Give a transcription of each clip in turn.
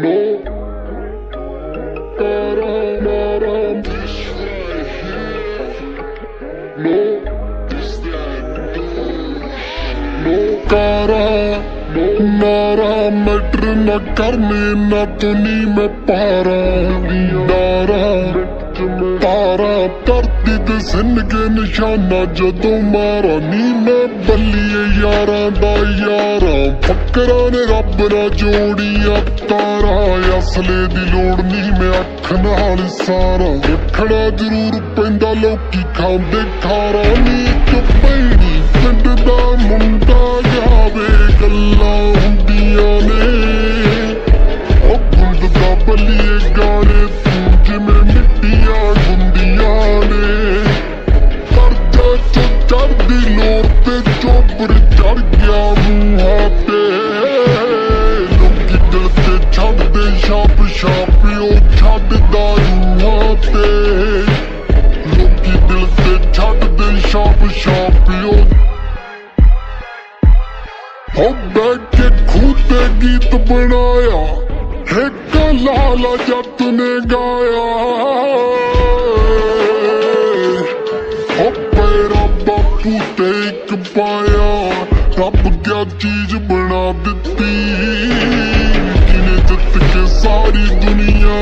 No, taram, no, no, kara, नारा matter न करने ना तो नी मैं पारा डारा तारा धरती ते सिन के निशाना जदों मारा नी मैं बल्लिए यारां दा यारा फकरा ने रब ना जोड़िया तारा असले दी लोड़ नी मैं अख नाल सारा रखना जरूर पैंदा लोकी खांदे खारा नी चुपैनी पिंड दा मुंडा जावे गल्लां हुंदियां ने ओ गुंद दा बल्लिए गाने तू जिवें मिट्टियां गुंदियां ने करजा चो चढ़दी लोर ते चोबर चढ़ गया मूहां ते लोकी दिल ते छड्डदे छाप छाप ओ छड्डदा रूहां ते लोकी दिल ते छड्डदे छाप छाप ओ बैठे खूते गीत बनाया एक लाला जट ने गाया पैरा बापू ते एक पाया रब क्या चीज बना दिती जिन्हें जित के सारी दुनिया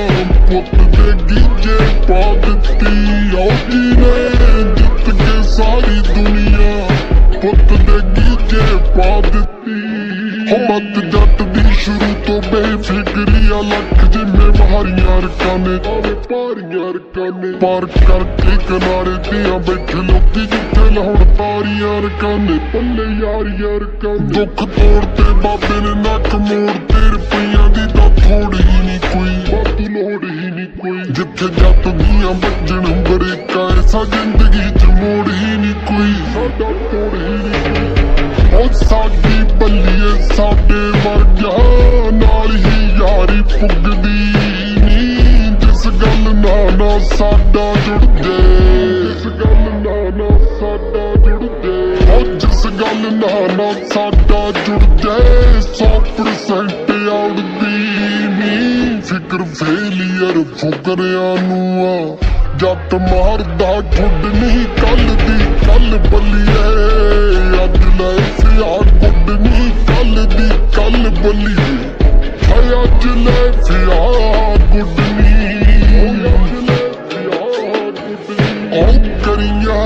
पुत दे गीजे पा दिती जिन्हें जित के सारी दुनिया पुत दे गीजे पा दिती मत जट दी शुरू तो बेफिक्रिया लख जिम्मेवारियां रकाने पारियां रकाने पार करके किनारे दियां बैठे लोकी जिथे लाउण तारियां रकाने पल्ले यारियां रकाने दुख तोड़ते बाबे ने नक मोड़ते रुपइयां दी तां थोड़ी ही नहीं कोई वाधू लोड़ ही नहीं कोई जिथे जट दियां बजण बरेका ऐसा जिंदगी च मोड़ ही नहीं कोई साडा तोड़ ही नहीं कोई साडी बल्लिए साडे वर्गा नाल ही यारी पुगदी नी जिस गल नाना साडा जुड़दे जिस गल नाना साडा जुड़दे जिस गल नाना साडा जुड़दे 100% आउड़दी नी फिक्र फेलियर फुकरियां नूं आ जट मारदा ठुड नहीं कल दी कल बल्लिए अज लै फिया गुड नहीं कल दी कल बल्लिए अज लै फिया गुड करिया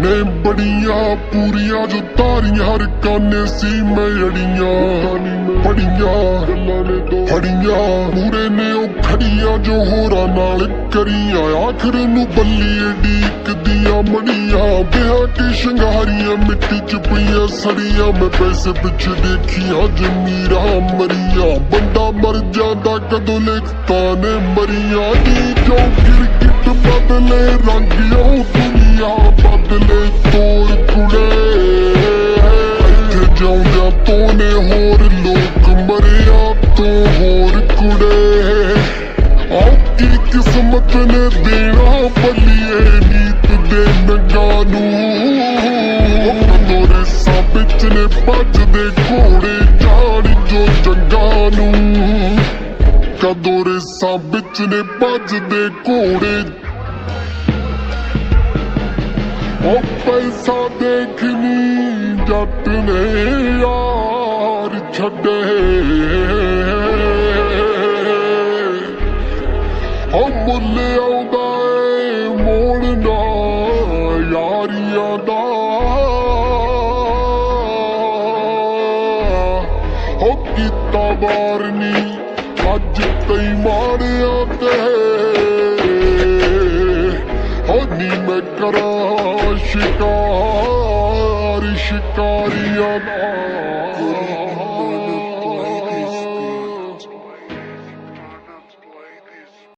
ने बड़िया पूरिया जो तारियां रकाने सी मैं अड़िया पड़िया फड़िया पूरे ने ओ खड़िया जो होरा नाल करिया आखिर नू बल्लिए डीक दिया मड़िया ब्याह के शंगारियां मिट्टी च पईयां सड़िया मैं पैसे पिछे देखिया जमीरा मरिया बंदा मर जांदा कदों लिखता ने मरिया नी जो गिरगिट बदले रंग ओ दुनिया बदले तोड़ कुड़े इत्थे जाउंदियां तो ने होर लोक मरिया तो होर कुड़े आओ की किस्मत ने देना बल्लिए नीत दे नगानू कदों रेसा बिच ने भजदे घोड़े जान जो जंगानू कदों रेसा बिच ने भजदे घोड़े ओ पैसा देखनी जट ने यार छड़े ओ मुल आउंदा ए मोड़ना यारियां दा ओ कीता बारनी अज तई मारिया ते नी मैं करा शिकार शिकारियां दा